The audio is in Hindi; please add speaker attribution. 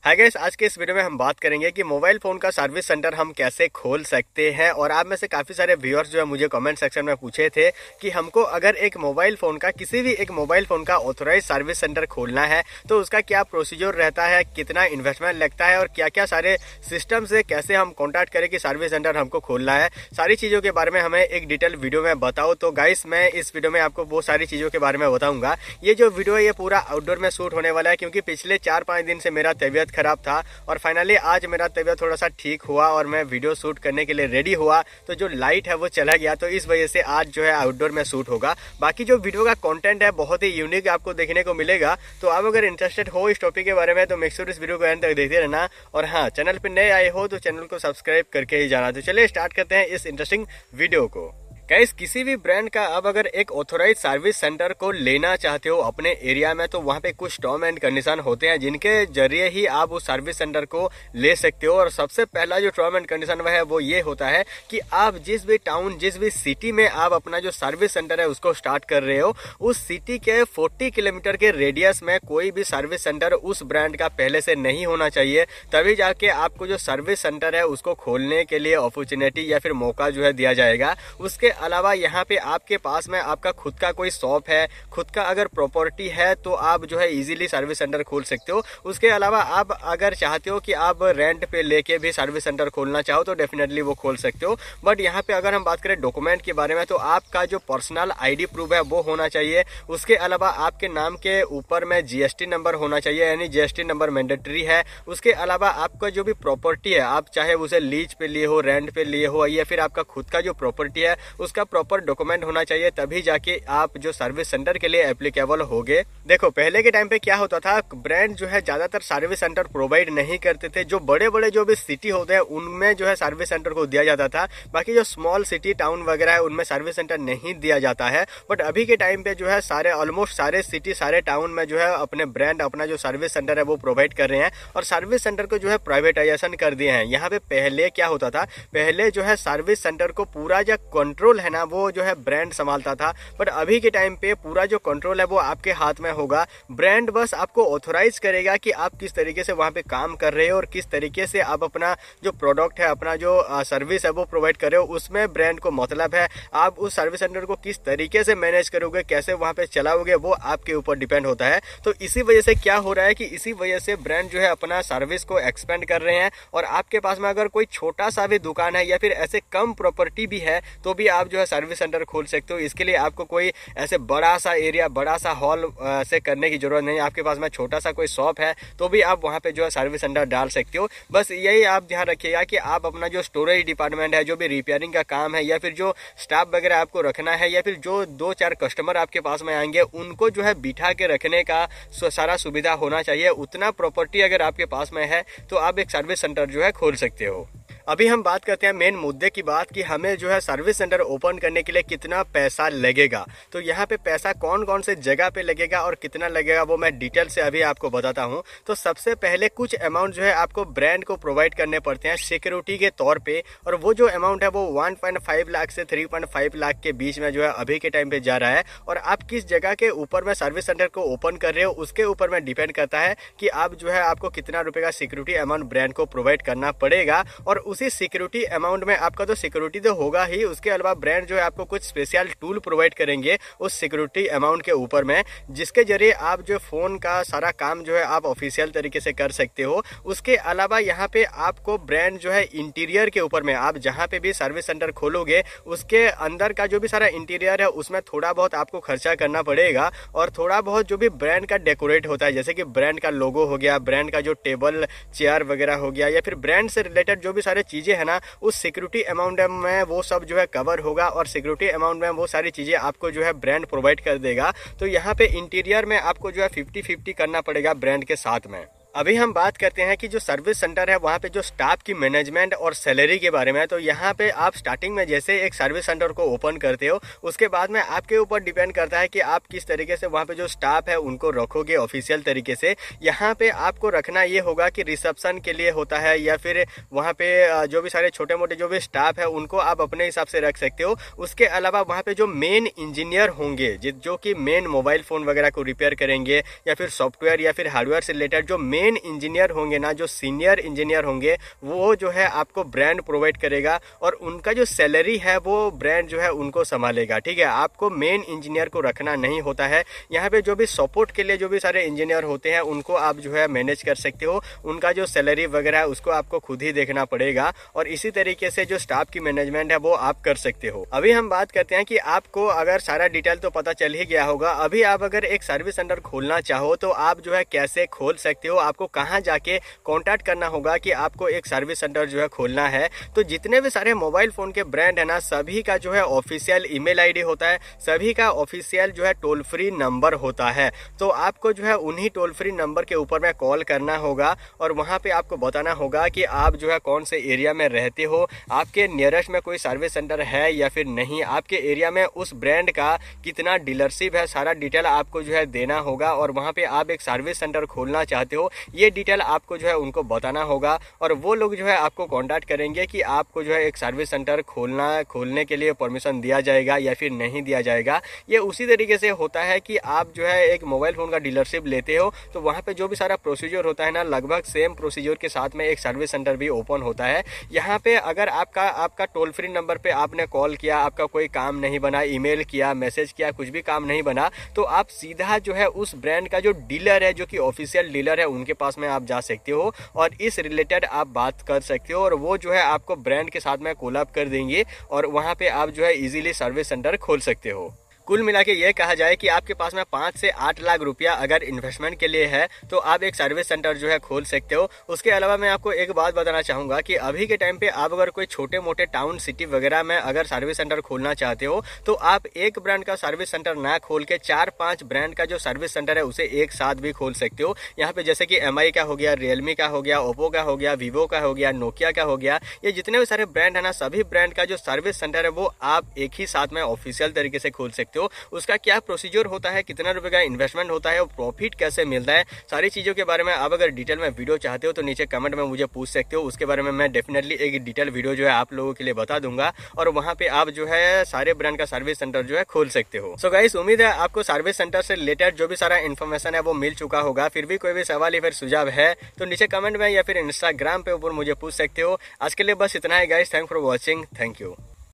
Speaker 1: हाय गाइस, आज के इस वीडियो में हम बात करेंगे कि मोबाइल फोन का सर्विस सेंटर हम कैसे खोल सकते हैं। और आप में से काफी सारे व्यूअर्स जो है मुझे कमेंट सेक्शन में पूछे थे कि हमको अगर एक मोबाइल फोन का किसी भी एक मोबाइल फोन का ऑथराइज सर्विस सेंटर खोलना है तो उसका क्या प्रोसीजर रहता है, कितना इन्वेस्टमेंट लगता है और क्या क्या सारे सिस्टम से कैसे हम कॉन्टैक्ट करें कि सर्विस सेंटर हमको खोलना है। सारी चीजों के बारे में हमें एक डिटेल वीडियो में बताओ। तो गाइस, मैं इस वीडियो में आपको वो सारी चीजों के बारे में बताऊंगा। ये जो वीडियो है ये पूरा आउटडोर में शूट होने वाला है क्योंकि पिछले 4-5 दिन से मेरा तबीयत खराब था और फाइनली आज मेरा तबीयत थोड़ा सा ठीक हुआ और मैं वीडियो शूट करने के लिए रेडी हुआ। तो जो लाइट है वो चला गया, तो इस वजह से आज जो है आउटडोर में शूट होगा। बाकी जो वीडियो का कंटेंट है बहुत ही यूनिक आपको देखने को मिलेगा। तो आप अगर इंटरेस्टेड हो इस टॉपिक के बारे में तो मेक श्योर इस वीडियो को एंड तक देखते रहना। और हाँ, चैनल पर नए आए हो तो चैनल को सब्सक्राइब करके ही जाना। तो चलिए स्टार्ट करते हैं इस इंटरेस्टिंग वीडियो को। गाइस, किसी भी ब्रांड का अब अगर एक ऑथराइज सर्विस सेंटर को लेना चाहते हो अपने एरिया में तो वहाँ पे कुछ टर्म एंड कंडीशन होते हैं जिनके जरिए ही आप उस सर्विस सेंटर को ले सकते हो। और सबसे पहला जो टर्म एंड कंडीशन है वो ये होता है कि आप जिस भी टाउन, जिस भी सिटी में आप अपना जो सर्विस सेंटर है उसको स्टार्ट कर रहे हो, उस सिटी के 40 किलोमीटर के रेडियस में कोई भी सर्विस सेंटर उस ब्रांड का पहले से नहीं होना चाहिए। तभी जाके आपको जो सर्विस सेंटर है उसको खोलने के लिए अपॉर्चुनिटी या फिर मौका जो है दिया जाएगा। उसके अलावा यहाँ पे आपके पास में आपका खुद का कोई शॉप है, खुद का अगर प्रॉपर्टी है तो आप जो है इजीली सर्विस सेंटर खोल सकते हो। उसके अलावा आप अगर चाहते हो कि आप रेंट पे लेके भी सर्विस सेंटर खोलना चाहो तो डेफिनेटली वो खोल सकते हो। बट यहाँ पे अगर हम बात करें डॉक्यूमेंट के बारे में तो आपका जो पर्सनल आईडी प्रूफ है वो होना चाहिए। उसके अलावा आपके नाम के ऊपर में जीएसटी नंबर होना चाहिए, यानी जीएसटी नंबर मैंडेटरी है। उसके अलावा आपका जो भी प्रॉपर्टी है, आप चाहे उसे लीज पे लिए हो, रेंट पे लिए हो या फिर आपका खुद का जो प्रॉपर्टी है उसका प्रॉपर डॉक्यूमेंट होना चाहिए, तभी जाके आप जो सर्विस सेंटर के लिए एप्लीकेबल होगे। देखो, पहले के टाइम पे क्या होता था, ब्रांड जो है ज्यादातर सर्विस सेंटर प्रोवाइड नहीं करते थे। जो बड़े बड़े जो भी सिटी होते हैं उनमें जो है सर्विस सेंटर को दिया जाता था। बाकी जो स्मॉल सिटी टाउन वगैरह है उनमें सर्विस सेंटर नहीं दिया जाता है। बट अभी के टाइम पे जो है सारे ऑलमोस्ट सारे सिटी, सारे टाउन में जो है अपने ब्रांड, अपना जो सर्विस सेंटर है वो प्रोवाइड कर रहे हैं और सर्विस सेंटर को जो है प्राइवेटाइजेशन कर दिए हैं। यहाँ पे पहले क्या होता था, पहले जो है सर्विस सेंटर को पूरा जो कंट्रोल है ना वो जो है ब्रांड संभालता था। बट अभी के टाइम पे पूरा जो कंट्रोल है वो आपके हाथ में होगा। ब्रांड बस आपको ऑथराइज करेगा कि आप किस तरीके से वहां पे काम कर रहे हो और किस तरीके से आप अपना जो प्रोडक्ट है, अपना जो सर्विस है वो प्रोवाइड कर रहे हो। उसमें ब्रांड को मतलब है आप उस सर्विस सेंटर को किस तरीके से मैनेज करोगे, कैसे वहां पे चलाओगे, वो आपके ऊपर डिपेंड होता है। तो इसी वजह से क्या हो रहा है कि इसी वजह से ब्रांड जो है अपना सर्विस को एक्सपेंड कर रहे हैं। और आपके पास में अगर कोई छोटा सा भी दुकान है या फिर ऐसे कम प्रॉपर्टी भी है तो भी आप जो है सर्विस सेंटर खोल सकते हो। इसके लिए आपको कोई ऐसे बड़ा सा एरिया, बड़ा सा हॉल से करने की जरूरत नहीं। आपके पास में छोटा सा कोई शॉप है तो भी आप वहां पे जो है सर्विस सेंटर डाल सकते हो। बस यही आप ध्यान रखिएगा कि आप अपना जो स्टोरेज डिपार्टमेंट है, जो भी रिपेयरिंग का काम है या फिर जो स्टाफ वगैरह आपको रखना है या फिर जो 2-4 कस्टमर आपके पास में आएंगे उनको जो है बिठा के रखने का सारा सुविधा होना चाहिए। उतना प्रॉपर्टी अगर आपके पास में है तो आप एक सर्विस सेंटर जो है खोल सकते हो। अभी हम बात करते हैं मेन मुद्दे की बात कि हमें जो है सर्विस सेंटर ओपन करने के लिए कितना पैसा लगेगा। तो यहाँ पे पैसा कौन कौन से जगह पे लगेगा और कितना लगेगा वो मैं डिटेल से अभी आपको बताता हूँ। तो सबसे पहले कुछ अमाउंट जो है आपको ब्रांड को प्रोवाइड करने पड़ते हैं सिक्योरिटी के तौर पे, और वो जो अमाउंट है वो 1.5 लाख से 3.5 लाख के बीच में जो है अभी के टाइम पे जा रहा है। और आप किस जगह के ऊपर में सर्विस सेंटर को ओपन कर रहे हो उसके ऊपर में डिपेंड करता है कि आप जो है आपको कितना रुपए का सिक्योरिटी अमाउंट ब्रांड को प्रोवाइड करना पड़ेगा। और उसी सिक्योरिटी अमाउंट में आपका तो सिक्योरिटी तो होगा ही, उसके अलावा ब्रांड जो है आपको कुछ स्पेशल टूल प्रोवाइड करेंगे उस सिक्योरिटी अमाउंट के ऊपर में, जिसके जरिए आप जो फोन का सारा काम जो है आप ऑफिशियल तरीके से कर सकते हो। उसके अलावा यहाँ पे आपको ब्रांड जो है इंटीरियर के ऊपर में, आप जहाँ पे भी सर्विस सेंटर खोलोगे उसके अंदर का जो भी सारा इंटीरियर है उसमें थोड़ा बहुत आपको खर्चा करना पड़ेगा। और थोड़ा बहुत जो भी ब्रांड का डेकोरेट होता है, जैसे कि ब्रांड का लोगो हो गया, ब्रांड का जो टेबल चेयर वगैरह हो गया या फिर ब्रांड से रिलेटेड जो भी सारे चीजें है ना, उस सिक्योरिटी अमाउंट में वो सब जो है कवर होगा। और सिक्योरिटी अमाउंट में वो सारी चीजें आपको जो है ब्रांड प्रोवाइड कर देगा। तो यहाँ पे इंटीरियर में आपको जो है 50-50 करना पड़ेगा ब्रांड के साथ में। अभी हम बात करते हैं कि जो सर्विस सेंटर है वहाँ पे जो स्टाफ की मैनेजमेंट और सैलरी के बारे में। तो यहाँ पे आप स्टार्टिंग में जैसे एक सर्विस सेंटर को ओपन करते हो उसके बाद में आपके ऊपर डिपेंड करता है कि आप किस तरीके से वहाँ पे जो स्टाफ है उनको रखोगे ऑफिशियल तरीके से। यहाँ पे आपको रखना ये होगा कि रिसेप्शन के लिए होता है या फिर वहाँ पे जो भी सारे छोटे मोटे जो भी स्टाफ है उनको आप अपने हिसाब से रख सकते हो। उसके अलावा वहाँ पे जो मेन इंजीनियर होंगे जो कि मेन मोबाइल फोन वगैरह को रिपेयर करेंगे या फिर सॉफ्टवेयर या फिर हार्डवेयर से रिलेटेड जो मेन मेन इंजीनियर होंगे ना, जो सीनियर इंजीनियर होंगे, वो जो है आपको ब्रांड प्रोवाइड करेगा और उनका जो सैलरी है वो ब्रांड जो है उनको संभालेगा। ठीक है, आपको मेन इंजीनियर को रखना नहीं होता है। यहाँ पे जो भी सपोर्ट के लिए जो भी सारे इंजीनियर होते हैं उनको आप जो है मैनेज कर सकते हो, उनका जो सैलरी वगैरह है उसको आपको खुद ही देखना पड़ेगा और इसी तरीके से जो स्टाफ की मैनेजमेंट है वो आप कर सकते हो। अभी हम बात करते हैं कि आपको अगर सारा डिटेल तो पता चल ही गया होगा, अभी आप अगर एक सर्विस सेंटर खोलना चाहो तो आप जो है कैसे खोल सकते हो, आपको कहाँ जाके कॉन्टैक्ट करना होगा कि आपको एक सर्विस सेंटर जो है खोलना है। तो जितने भी सारे मोबाइल फोन के ब्रांड है ना, सभी का जो है ऑफिशियल ईमेल आईडी होता है, सभी का ऑफिशियल जो है टोल फ्री नंबर होता है। तो आपको जो है उन्हीं टोल फ्री नंबर के ऊपर में कॉल करना होगा और वहां पे आपको बताना होगा कि आप जो है कौन से एरिया में रहते हो, आपके नियरेस्ट में कोई सर्विस सेंटर है या फिर नहीं, आपके एरिया में उस ब्रांड का कितना डीलरशिप है, सारा डिटेल आपको जो है देना होगा और वहां पे आप एक सर्विस सेंटर खोलना चाहते हो ये डिटेल आपको जो है उनको बताना होगा और वो लोग जो है आपको कांटेक्ट करेंगे कि आपको जो है एक सर्विस सेंटर खोलने के लिए परमिशन दिया जाएगा या फिर नहीं दिया जाएगा। ये उसी तरीके से होता है कि आप जो है एक मोबाइल फोन का डीलरशिप लेते हो तो वहां पे जो भी सारा प्रोसीजर होता है ना, लगभग सेम प्रोसीजर के साथ में एक सर्विस सेंटर भी ओपन होता है। यहाँ पे अगर आपका टोल फ्री नंबर पे आपने कॉल किया, आपका कोई काम नहीं बना, ईमेल किया, मैसेज किया, कुछ भी काम नहीं बना, तो आप सीधा जो है उस ब्रांड का जो डीलर है, जो कि ऑफिशियल डीलर है, उनके पास में आप जा सकते हो और इस रिलेटेड आप बात कर सकते हो और वो जो है आपको ब्रांड के साथ में कोलैब कर देंगे और वहां पे आप जो है इजीली सर्विस सेंटर खोल सकते हो। कुल मिला के ये कहा जाए कि आपके पास में 5 से 8 लाख रुपया अगर इन्वेस्टमेंट के लिए है तो आप एक सर्विस सेंटर जो है खोल सकते हो। उसके अलावा मैं आपको एक बात बताना चाहूंगा कि अभी के टाइम पे आप अगर कोई छोटे मोटे टाउन सिटी वगैरह में अगर सर्विस सेंटर खोलना चाहते हो तो आप एक ब्रांड का सर्विस सेंटर ना खोल के 4-5 ब्रांड का जो सर्विस सेंटर है उसे एक साथ भी खोल सकते हो। यहाँ पे जैसे कि MI का हो गया, रियलमी का हो गया, ओप्पो का हो गया, वीवो का हो गया, नोकिया का हो गया, ये जितने भी सारे ब्रांड है ना, सभी ब्रांड का जो सर्विस सेंटर है वो आप एक ही साथ में ऑफिशियल तरीके से खोल सकते हो। उसका क्या प्रोसीजर होता है, कितना रुपए का इन्वेस्टमेंट होता है और प्रॉफिट कैसे मिलता है, सारी चीजों के बारे में आप अगर डिटेल में वीडियो चाहते हो तो नीचे कमेंट में मुझे पूछ सकते हो। उसके बारे में मैं डेफिनेटली एक डिटेल वीडियो जो है आप लोगों के लिए बता दूंगा और वहां पे आप जो है सारे ब्रांड का सर्विस सेंटर जो है खोल सकते हो। सो गाइस, उम्मीद है आपको सर्विस सेंटर से रिलेटेड जो भी सारा इन्फॉर्मेशन है वो मिल चुका होगा। फिर भी कोई भी सवाल या फिर सुझाव है तो नीचे कमेंट में या फिर इंस्टाग्राम पे ऊपर मुझे पूछ सकते हो। आज के लिए बस इतना ही guys, thank for watching, thank you.